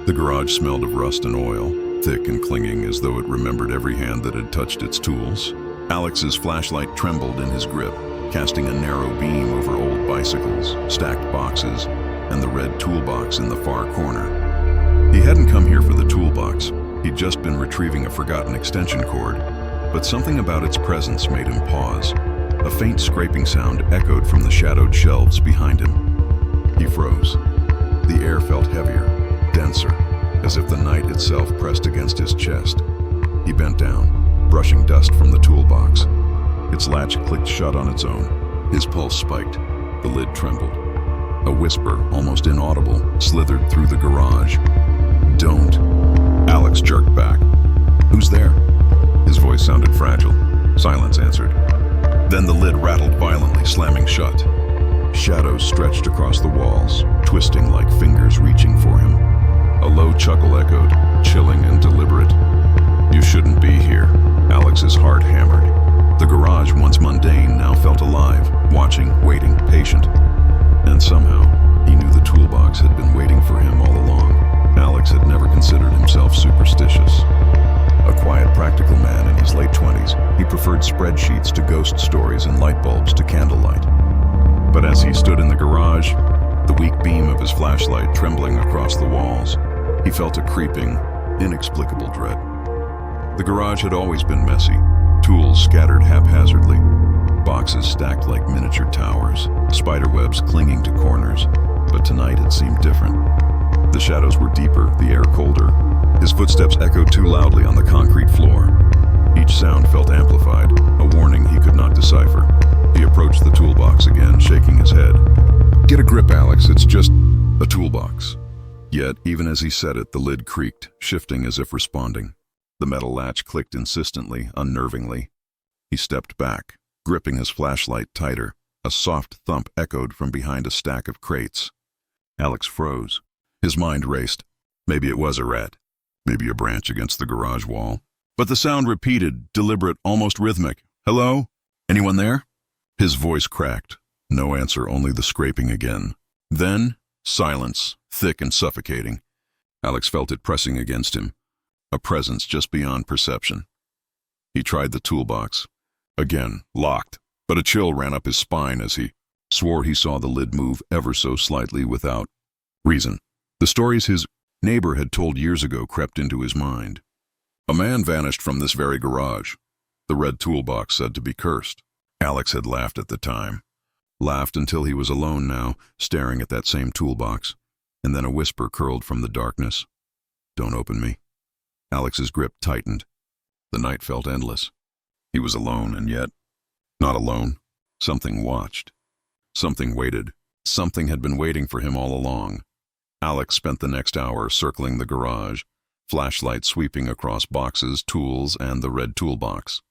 The garage smelled of rust and oil, thick and clinging as though it remembered every hand that had touched its tools. Alex's flashlight trembled in his grip, casting a narrow beam over old bicycles, stacked boxes, and the red toolbox in the far corner. He hadn't come here for the toolbox. He'd just been retrieving a forgotten extension cord, but something about its presence made him pause. A faint scraping sound echoed from the shadowed shelves behind him. He froze. The air felt heavier, denser, as if the night itself pressed against his chest. He bent down, brushing dust from the toolbox. Its latch clicked shut on its own. His pulse spiked. The lid trembled. A whisper, almost inaudible, slithered through the garage. "Don't." Alex jerked back. "Who's there?" His voice sounded fragile. Silence answered. Then the lid rattled violently, slamming shut. Shadows stretched across the walls, twisting like fingers reaching for him. A low chuckle echoed, chilling and deliberate. "You shouldn't be here." Alex's heart hammered. The garage, once mundane, now felt alive, watching, waiting, patient. And somehow, he knew the toolbox had been waiting for him all along. Alex had never considered himself superstitious. A quiet, practical man in his late 20s, he preferred spreadsheets to ghost stories and light bulbs to candlelight. But as he stood in the garage, the weak beam of his flashlight trembling across the walls, he felt a creeping, inexplicable dread. The garage had always been messy, tools scattered haphazardly, boxes stacked like miniature towers, spiderwebs clinging to corners. But tonight it seemed different. The shadows were deeper, the air colder. His footsteps echoed too loudly on the concrete floor. Each sound felt amplified, a warning he could not decipher. He approached the toolbox again, shaking his head. "Get a grip, Alex, it's just a toolbox." Yet, even as he said it, the lid creaked, shifting as if responding. The metal latch clicked insistently, unnervingly. He stepped back, gripping his flashlight tighter. A soft thump echoed from behind a stack of crates. Alex froze. His mind raced. Maybe it was a rat. Maybe a branch against the garage wall. But the sound repeated, deliberate, almost rhythmic. "Hello? Anyone there?" His voice cracked. No answer, only the scraping again. Then, silence, thick and suffocating. Alex felt it pressing against him. A presence just beyond perception. He tried the toolbox. Again, locked, but a chill ran up his spine as he swore he saw the lid move ever so slightly without reason. The stories his neighbor had told years ago crept into his mind. A man vanished from this very garage. The red toolbox said to be cursed. Alex had laughed at the time. Laughed until he was alone now, staring at that same toolbox. And then a whisper curled from the darkness. "Don't open me." Alex's grip tightened. The night felt endless. He was alone, and yet, not alone. Something watched. Something waited. Something had been waiting for him all along. Alex spent the next hour circling the garage, flashlight sweeping across boxes, tools, and the red toolbox.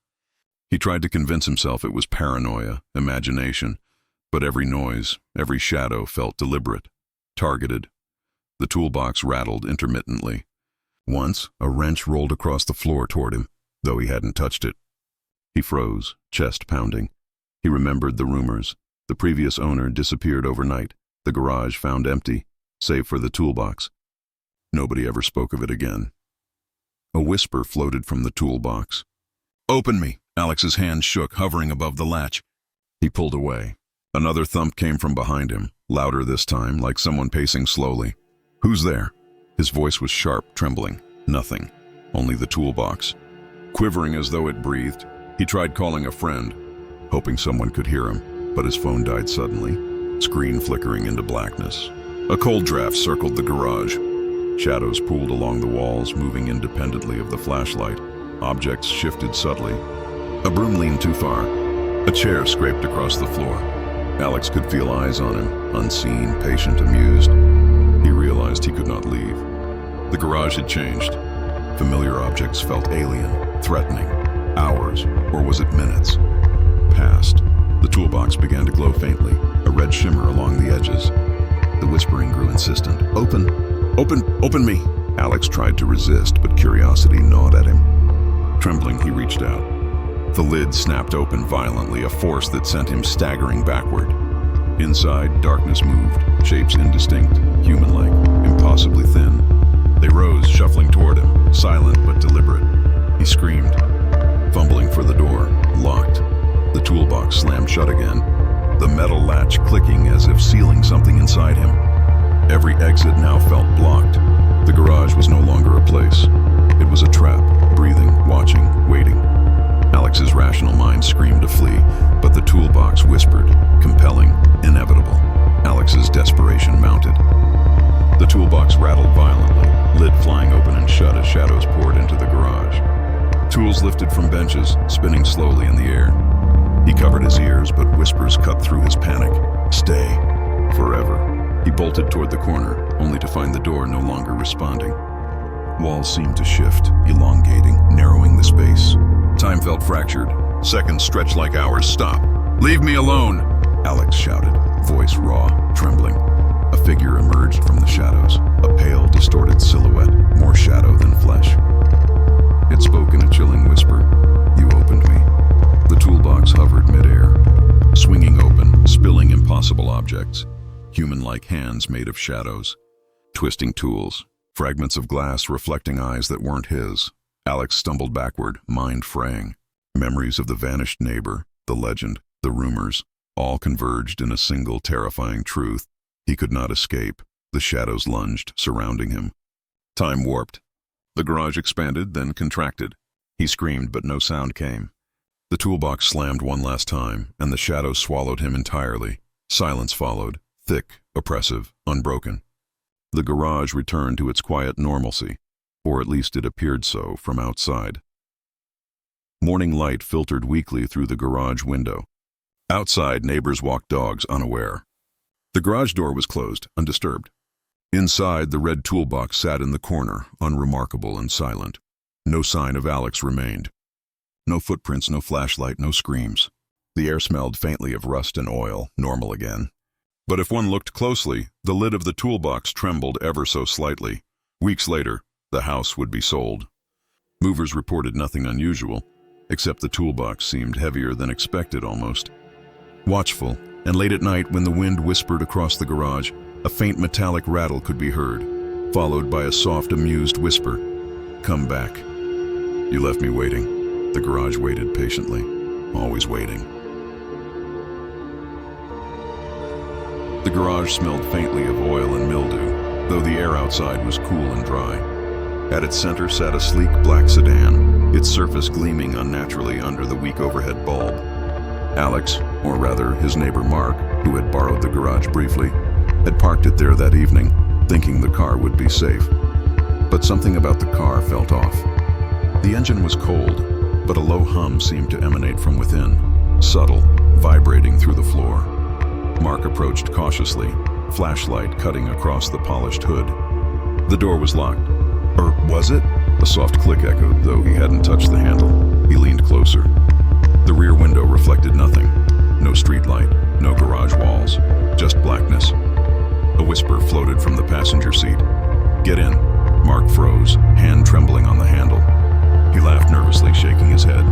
He tried to convince himself it was paranoia, imagination, but every noise, every shadow felt deliberate, targeted. The toolbox rattled intermittently. Once, a wrench rolled across the floor toward him, though he hadn't touched it. He froze, chest pounding. He remembered the rumors. The previous owner disappeared overnight, the garage found empty, save for the toolbox. Nobody ever spoke of it again. A whisper floated from the toolbox. "Open me!" Alex's hand shook, hovering above the latch. He pulled away. Another thump came from behind him, louder this time, like someone pacing slowly. "Who's there?" His voice was sharp, trembling. Nothing. Only the toolbox. Quivering as though it breathed, he tried calling a friend, hoping someone could hear him, but his phone died suddenly, screen flickering into blackness. A cold draft circled the garage. Shadows pooled along the walls, moving independently of the flashlight. Objects shifted subtly. A broom leaned too far. A chair scraped across the floor. Alex could feel eyes on him, unseen, patient, amused. He realized he could not leave. The garage had changed. Familiar objects felt alien, threatening. Hours, or was it minutes? Passed. The toolbox began to glow faintly, a red shimmer along the edges. The whispering grew insistent. "Open! Open! Open me!" Alex tried to resist, but curiosity gnawed at him. Trembling, he reached out. The lid snapped open violently, a force that sent him staggering backward. Inside, darkness moved, shapes indistinct, human-like, impossibly thin. They silent but deliberate. He screamed, fumbling for the door, locked. The toolbox slammed shut again, the metal latch clicking as if sealing something inside him. Every exit now felt blocked. The garage was no longer a place. It was a trap, breathing, watching, waiting. Alex's rational mind screamed to flee, but the toolbox whispered, compelling, inevitable. Alex's desperation mounted. The toolbox rattled violently, lid flying open and shut as shadows poured into the garage. Tools lifted from benches, spinning slowly in the air. He covered his ears, but whispers cut through his panic. Stay. Forever. He bolted toward the corner, only to find the door no longer responding. Walls seemed to shift, elongating, narrowing the space. Time felt fractured. Seconds stretched like hours. Stop. Leave me alone! Alex shouted, voice raw, trembling. A figure emerged from the shadows, a pale, distorted silhouette, more shadow than flesh. It spoke in a chilling whisper. You opened me. The toolbox hovered midair, swinging open, spilling impossible objects. Human-like hands made of shadows, twisting tools, fragments of glass reflecting eyes that weren't his. Alex stumbled backward, mind fraying. Memories of the vanished neighbor, the legend, the rumors, all converged in a single terrifying truth. He could not escape. The shadows lunged, surrounding him. Time warped. The garage expanded, then contracted. He screamed, but no sound came. The toolbox slammed one last time, and the shadows swallowed him entirely. Silence followed, thick, oppressive, unbroken. The garage returned to its quiet normalcy, or at least it appeared so from outside. Morning light filtered weakly through the garage window. Outside, neighbors walked dogs unaware. The garage door was closed, undisturbed. Inside, the red toolbox sat in the corner, unremarkable and silent. No sign of Alex remained. No footprints, no flashlight, no screams. The air smelled faintly of rust and oil, normal again. But if one looked closely, the lid of the toolbox trembled ever so slightly. Weeks later, the house would be sold. Movers reported nothing unusual, except the toolbox seemed heavier than expected almost. Watchful, and late at night when the wind whispered across the garage, a faint metallic rattle could be heard, followed by a soft, amused whisper. Come back. You left me waiting. The garage waited patiently, always waiting. The garage smelled faintly of oil and mildew, though the air outside was cool and dry. At its center sat a sleek black sedan, its surface gleaming unnaturally under the weak overhead bulb. Alex, or rather his neighbor Mark, who had borrowed the garage briefly, had parked it there that evening, thinking the car would be safe. But something about the car felt off. The engine was cold, but a low hum seemed to emanate from within, subtle, vibrating through the floor. Mark approached cautiously, flashlight cutting across the polished hood. The door was locked. Or was it? A soft click echoed, though he hadn't touched the handle. He leaned closer. The rear window reflected nothing. No street light, no garage walls, just blackness. A whisper floated from the passenger seat. Get in. Mark froze, hand trembling on the handle. He laughed nervously, shaking his head.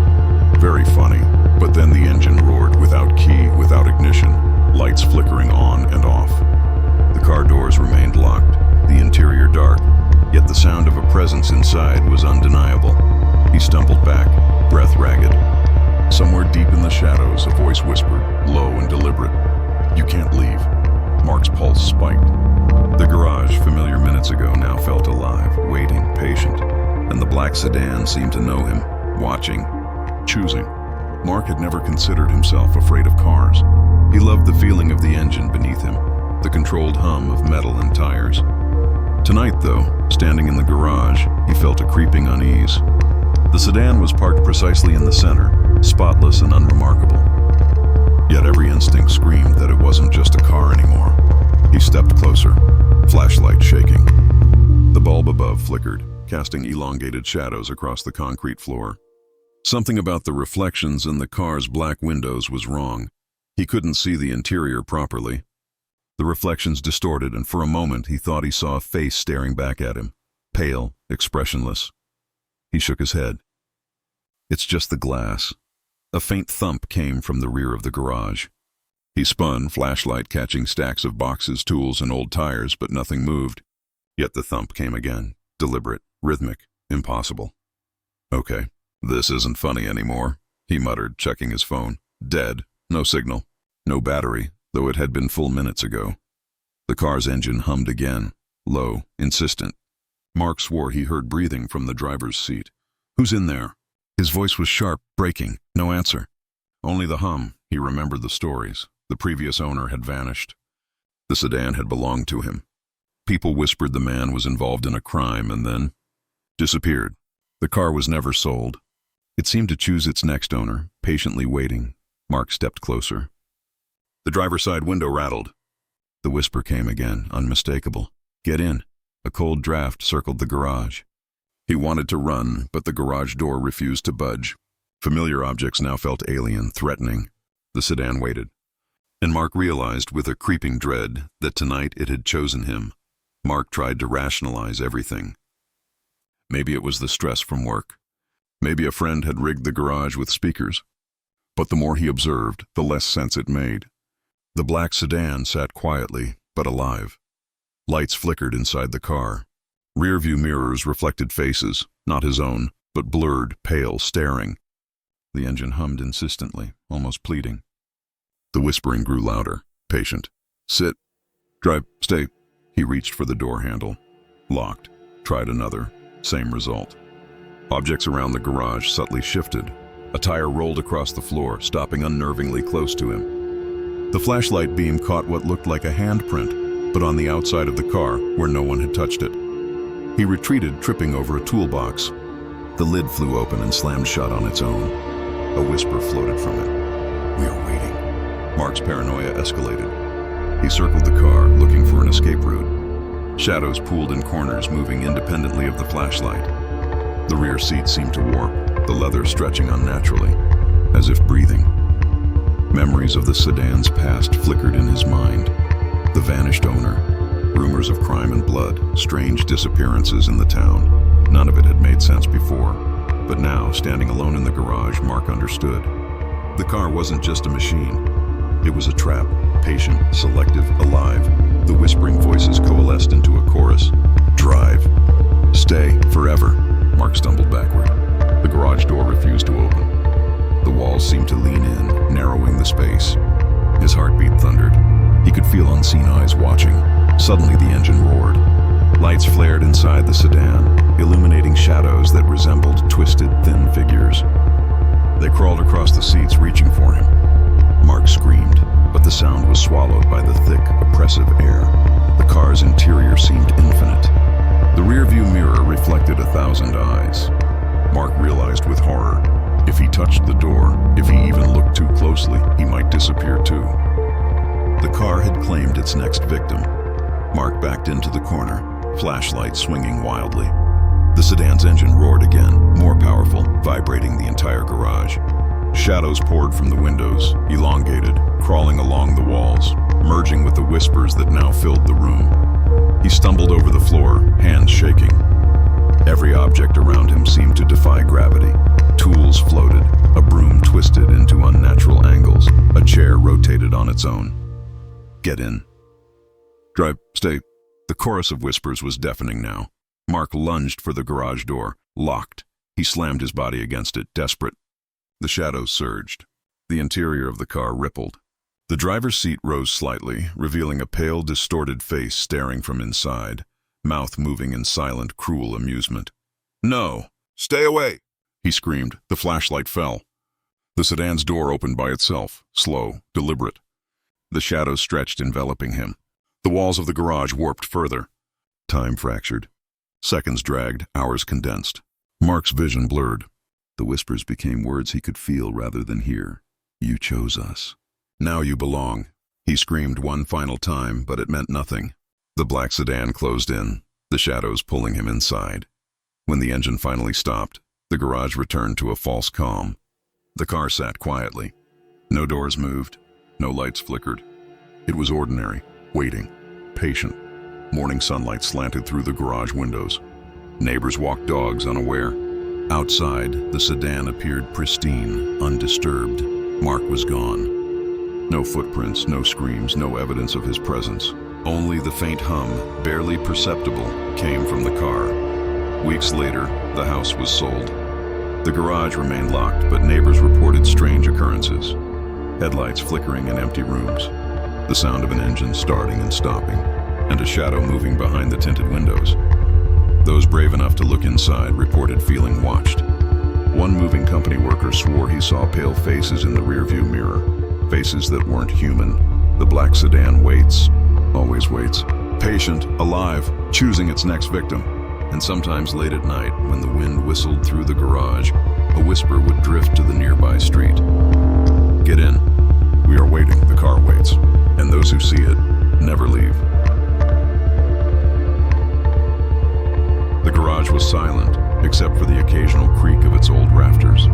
Very funny, but then the engine roared, without key, without ignition, lights flickering on and off. The car doors remained locked, the interior dark, yet the sound of a presence inside was undeniable. He stumbled back, breath ragged. Somewhere deep in the shadows, a voice whispered, low and deliberate, "You can't leave." Mark's pulse spiked. The garage, familiar minutes ago, now felt alive, waiting, patient, and the black sedan seemed to know him, watching, choosing. Mark had never considered himself afraid of cars. He loved the feeling of the engine beneath him, the controlled hum of metal and tires. Tonight, though, standing in the garage, he felt a creeping unease. The sedan was parked precisely in the center, spotless and unremarkable. Yet every instinct screamed that it wasn't just a car anymore. He stepped closer, flashlight shaking. The bulb above flickered, casting elongated shadows across the concrete floor. Something about the reflections in the car's black windows was wrong. He couldn't see the interior properly. The reflections distorted, and for a moment he thought he saw a face staring back at him, pale, expressionless. He shook his head. It's just the glass. A faint thump came from the rear of the garage. He spun, flashlight catching stacks of boxes, tools, and old tires, but nothing moved. Yet the thump came again, deliberate, rhythmic, Impossible. Okay, this isn't funny anymore, he muttered, checking his phone. Dead. No signal. No battery, though it had been full minutes ago. The car's engine hummed again, low, insistent. Mark swore he heard breathing from the driver's seat. Who's in there? His voice was sharp, breaking. No answer. Only the hum. He remembered the stories. The previous owner had vanished. The sedan had belonged to him. People whispered the man was involved in a crime and then disappeared. The car was never sold. It seemed to choose its next owner, patiently waiting. Mark stepped closer. The driver's side window rattled. The whisper came again, unmistakable. Get in. A cold draft circled the garage. He wanted to run, but the garage door refused to budge. Familiar objects now felt alien, threatening. The sedan waited. And Mark realized with a creeping dread that tonight it had chosen him. Mark tried to rationalize everything. Maybe it was the stress from work. Maybe a friend had rigged the garage with speakers. But the more he observed, the less sense it made. The black sedan sat quietly, but alive. Lights flickered inside the car. Rear-view mirrors reflected faces, not his own, but blurred, pale, staring. The engine hummed insistently, almost pleading. The whispering grew louder, patient. Sit. Drive. Stay. He reached for the door handle. Locked. Tried another. Same result. Objects around the garage subtly shifted. A tire rolled across the floor, stopping unnervingly close to him. The flashlight beam caught what looked like a handprint, but on the outside of the car, where no one had touched it. He retreated, tripping over a toolbox. The lid flew open and slammed shut on its own. A whisper floated from it. We are waiting. Mark's paranoia escalated. He circled the car, looking for an escape route. Shadows pooled in corners, moving independently of the flashlight. The rear seat seemed to warp, the leather stretching unnaturally, as if breathing. Memories of the sedan's past flickered in his mind. The vanished owner, rumors of crime and blood, strange disappearances in the town. None of it had made sense before. But now, standing alone in the garage, Mark understood. The car wasn't just a machine. It was a trap, patient, selective, alive. The whispering voices coalesced into a chorus. Drive. Stay. Forever. Mark stumbled backward. The garage door refused to open. The walls seemed to lean in, narrowing the space. His heartbeat thundered. He could feel unseen eyes watching. Suddenly the engine roared. Lights flared inside the sedan, illuminating shadows that resembled twisted, thin figures. They crawled across the seats, reaching for him. Mark screamed, but the sound was swallowed by the thick, oppressive air. The car's interior seemed infinite. The rearview mirror reflected 1,000 eyes. Mark realized with horror, if he touched the door, if he even looked too closely, he might disappear too. The car had claimed its next victim. Mark backed into the corner, flashlight swinging wildly. The sedan's engine roared again, more powerful, vibrating the entire garage. Shadows poured from the windows, elongated, crawling along the walls, merging with the whispers that now filled the room. He stumbled over the floor, hands shaking. Every object around him seemed to defy gravity. Tools floated, a broom twisted into unnatural angles, a chair rotated on its own. Get in. Drive. Stay. The chorus of whispers was deafening now. Mark lunged for the garage door, locked. He slammed his body against it, desperate. The shadows surged. The interior of the car rippled. The driver's seat rose slightly, revealing a pale, distorted face staring from inside, mouth moving in silent, cruel amusement. No! Stay away! He screamed. The flashlight fell. The sedan's door opened by itself, slow, deliberate. The shadows stretched, enveloping him. The walls of the garage warped further. Time fractured. Seconds dragged, hours condensed. Mark's vision blurred. The whispers became words he could feel rather than hear. You chose us. Now you belong. He screamed one final time, but it meant nothing. The black sedan closed in, the shadows pulling him inside. When the engine finally stopped, the garage returned to a false calm. The car sat quietly. No doors moved, no lights flickered. It was ordinary, waiting, patient. Morning sunlight slanted through the garage windows. Neighbors walked dogs unaware. Outside, the sedan appeared pristine, undisturbed. Mark was gone. No footprints, no screams, no evidence of his presence. Only the faint hum, barely perceptible, came from the car. Weeks later, the house was sold. The garage remained locked, but neighbors reported strange occurrences. Headlights flickering in empty rooms, the sound of an engine starting and stopping, and a shadow moving behind the tinted windows. Those brave enough to look inside reported feeling watched. One moving company worker swore he saw pale faces in the rearview mirror, faces that weren't human. The black sedan waits, always waits, patient, alive, choosing its next victim. And sometimes late at night, when the wind whistled through the garage, a whisper would drift to the nearby street. "Get in. We are waiting. The car waits. And those who see it never leave." The garage was silent, except for the occasional creak of its old rafters.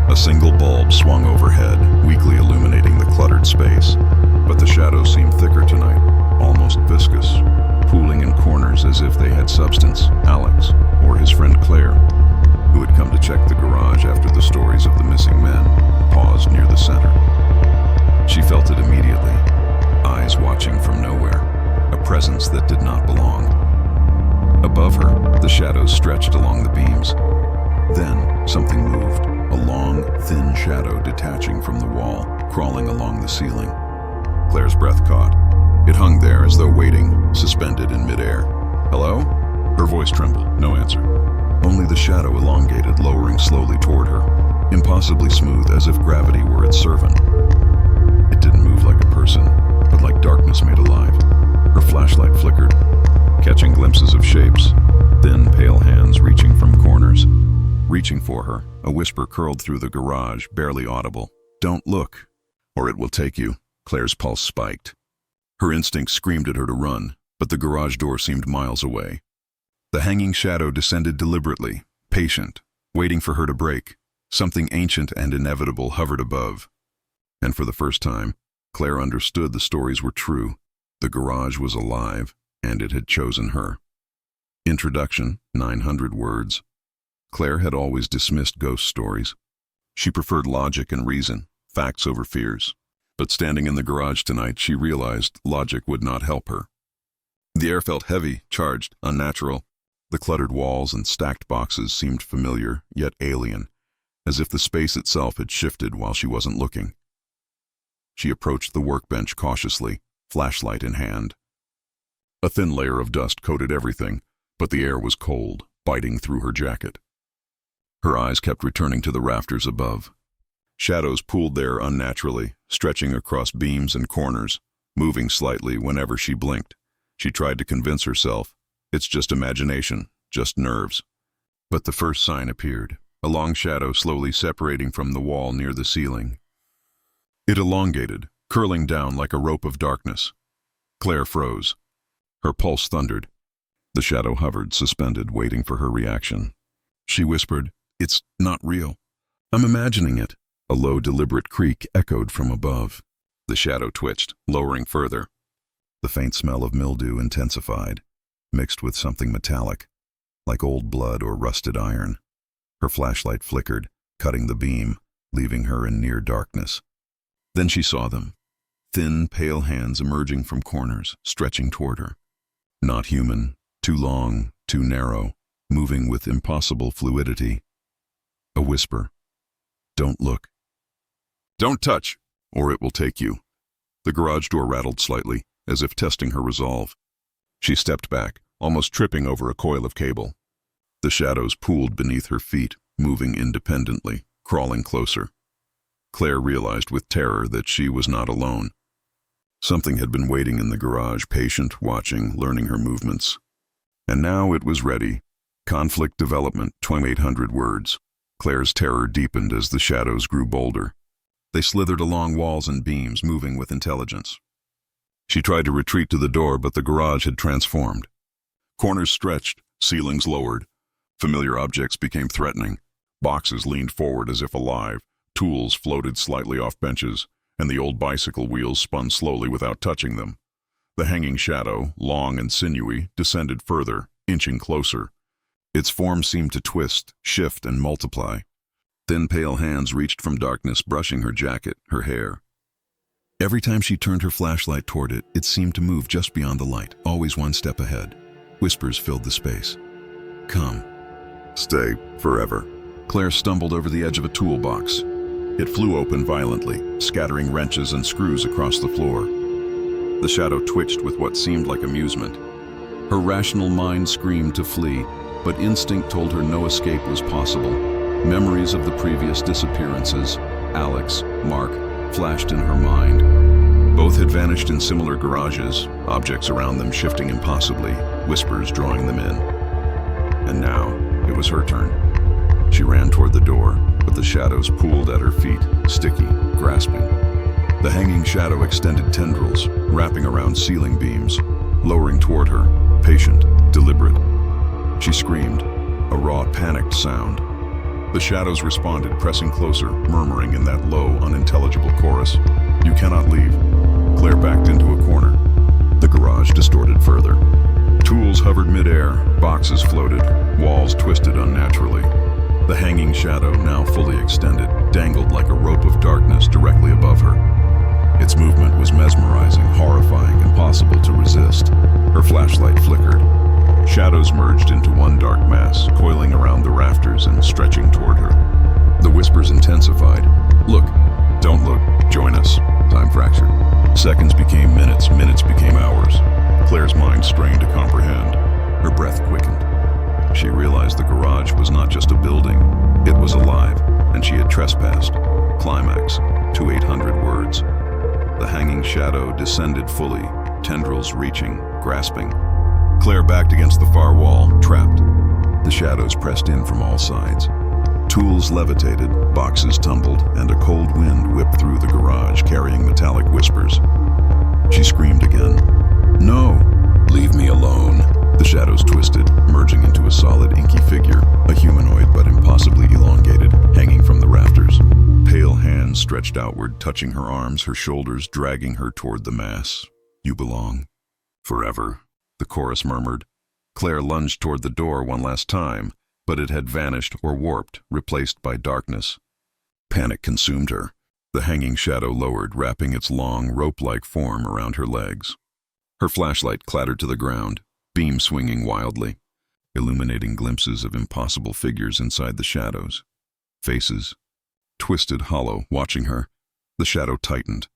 A single bulb swung overhead, weakly illuminating the cluttered space, but the shadows seemed thicker tonight, almost viscous, pooling in corners as if they had substance. Alex, or his friend Claire, who had come to check the garage after the stories of the missing men, paused near the center. She felt it immediately, eyes watching from nowhere, a presence that did not belong. Above her, the shadows stretched along the beams. Then, something moved, a long, thin shadow detaching from the wall, crawling along the ceiling. Claire's breath caught. It hung there as though waiting, suspended in midair. "Hello?" Her voice trembled, no answer. Only the shadow elongated, lowering slowly toward her, impossibly smooth, as if gravity were its servant. It didn't move like a person, but like darkness made alive. Her flashlight flickered, catching glimpses of shapes, thin, pale hands reaching from corners. Reaching for her, a whisper curled through the garage, barely audible. "Don't look, or it will take you." Claire's pulse spiked. Her instinct screamed at her to run, but the garage door seemed miles away. The hanging shadow descended deliberately, patient, waiting for her to break. Something ancient and inevitable hovered above. And for the first time, Claire understood the stories were true. The garage was alive, and it had chosen her. Introduction, 900 words. Claire had always dismissed ghost stories. She preferred logic and reason, facts over fears. But standing in the garage tonight, she realized logic would not help her. The air felt heavy, charged, unnatural. The cluttered walls and stacked boxes seemed familiar, yet alien, as if the space itself had shifted while she wasn't looking. She approached the workbench cautiously, flashlight in hand. A thin layer of dust coated everything, but the air was cold, biting through her jacket. Her eyes kept returning to the rafters above. Shadows pooled there unnaturally, stretching across beams and corners, moving slightly whenever she blinked. She tried to convince herself, it's just imagination, just nerves. But the first sign appeared, a long shadow slowly separating from the wall near the ceiling. It elongated, curling down like a rope of darkness. Claire froze. Her pulse thundered. The shadow hovered, suspended, waiting for her reaction. She whispered, "It's not real. I'm imagining it." A low, deliberate creak echoed from above. The shadow twitched, lowering further. The faint smell of mildew intensified, mixed with something metallic, like old blood or rusted iron. Her flashlight flickered, cutting the beam, leaving her in near darkness. Then she saw them, thin, pale hands emerging from corners, stretching toward her. Not human, too long, too narrow, moving with impossible fluidity. A whisper. "Don't look. Don't touch, or it will take you." The garage door rattled slightly, as if testing her resolve. She stepped back, almost tripping over a coil of cable. The shadows pooled beneath her feet, moving independently, crawling closer. Claire realized with terror that she was not alone. Something had been waiting in the garage, patient, watching, learning her movements. And now it was ready. Conflict development, 2800 words. Claire's terror deepened as the shadows grew bolder. They slithered along walls and beams, moving with intelligence. She tried to retreat to the door, but the garage had transformed. Corners stretched, ceilings lowered. Familiar objects became threatening. Boxes leaned forward as if alive. Tools floated slightly off benches, and the old bicycle wheels spun slowly without touching them. The hanging shadow, long and sinewy, descended further, inching closer. Its form seemed to twist, shift, and multiply. Thin, pale hands reached from darkness, brushing her jacket, her hair. Every time she turned her flashlight toward it, it seemed to move just beyond the light, always one step ahead. Whispers filled the space. "Come." Stay forever. Claire stumbled over the edge of a toolbox. It flew open violently, scattering wrenches and screws across the floor. The shadow twitched with what seemed like amusement. Her rational mind screamed to flee, but instinct told her no escape was possible. Memories of the previous disappearances, Alex, Mark, flashed in her mind. Both had vanished in similar garages, objects around them shifting impossibly, whispers drawing them in. And now, it was her turn. She ran toward the door, but the shadows pooled at her feet, sticky, grasping. The hanging shadow extended tendrils, wrapping around ceiling beams, lowering toward her, patient, deliberate. She screamed, a raw, panicked sound. The shadows responded, pressing closer, murmuring in that low, unintelligible chorus. "You cannot leave." Claire backed into a corner. The garage distorted further. Tools hovered midair, boxes floated, walls twisted unnaturally. The hanging shadow, now fully extended, dangled like a rope of darkness directly above her. Its movement was mesmerizing, horrifying, impossible to resist. Her flashlight flickered. Shadows merged into one dark mass, coiling around the rafters and stretching toward her. The whispers intensified. "Look, don't look, join us." Time fractured. Seconds became minutes, minutes became hours. Claire's mind strained to comprehend. Her breath quickened. She realized the garage was not just a building, it was alive, and she had trespassed. Climax, to 800 words. The hanging shadow descended fully, tendrils reaching, grasping. Claire backed against the far wall, trapped. The shadows pressed in from all sides. Tools levitated, boxes tumbled, and a cold wind whipped through the garage, carrying metallic whispers. She screamed again. "No! Leave me alone!" The shadows twisted, merging into a solid, inky figure, a humanoid but impossibly elongated, hanging from the rafters. Pale hands stretched outward, touching her arms, her shoulders, dragging her toward the mass. "You belong. Forever," the chorus murmured. Claire lunged toward the door one last time, but it had vanished or warped, replaced by darkness. Panic consumed her. The hanging shadow lowered, wrapping its long, rope-like form around her legs. Her flashlight clattered to the ground, beam swinging wildly, illuminating glimpses of impossible figures inside the shadows. Faces, twisted hollow, watching her. The shadow tightened,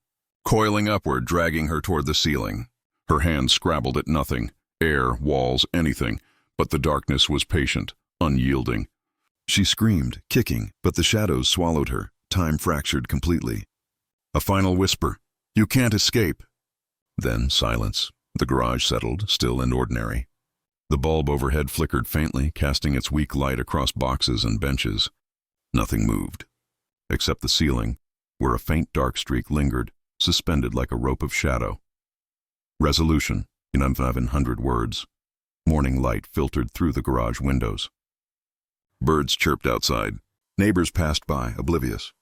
coiling upward, dragging her toward the ceiling. Her hands scrabbled at nothing, air, walls, anything, but the darkness was patient, unyielding. She screamed, kicking, but the shadows swallowed her, time fractured completely. A final whisper, "You can't escape." Then silence. The garage settled, still and ordinary. The bulb overhead flickered faintly, casting its weak light across boxes and benches. Nothing moved, except the ceiling, where a faint dark streak lingered, suspended like a rope of shadow. Resolution, in 1100 words. Morning light filtered through the garage windows. Birds chirped outside. Neighbors passed by, oblivious.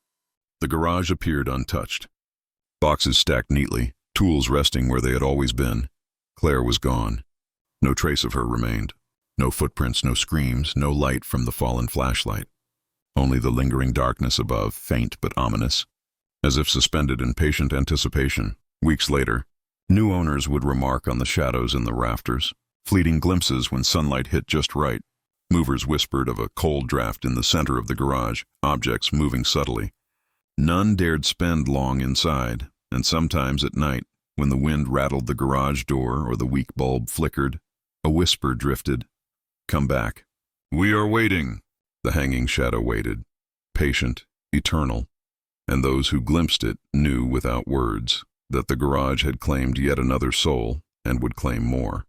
The garage appeared untouched. Boxes stacked neatly, tools resting where they had always been. Claire was gone. No trace of her remained. No footprints, no screams, no light from the fallen flashlight. Only the lingering darkness above, faint but ominous. As if suspended in patient anticipation, weeks later, new owners would remark on the shadows in the rafters, fleeting glimpses when sunlight hit just right. Movers whispered of a cold draft in the center of the garage, objects moving subtly. None dared spend long inside, and sometimes at night, when the wind rattled the garage door or the weak bulb flickered, a whisper drifted. "Come back. We are waiting." The hanging shadow waited, patient, eternal, and those who glimpsed it knew without words that the garage had claimed yet another soul and would claim more.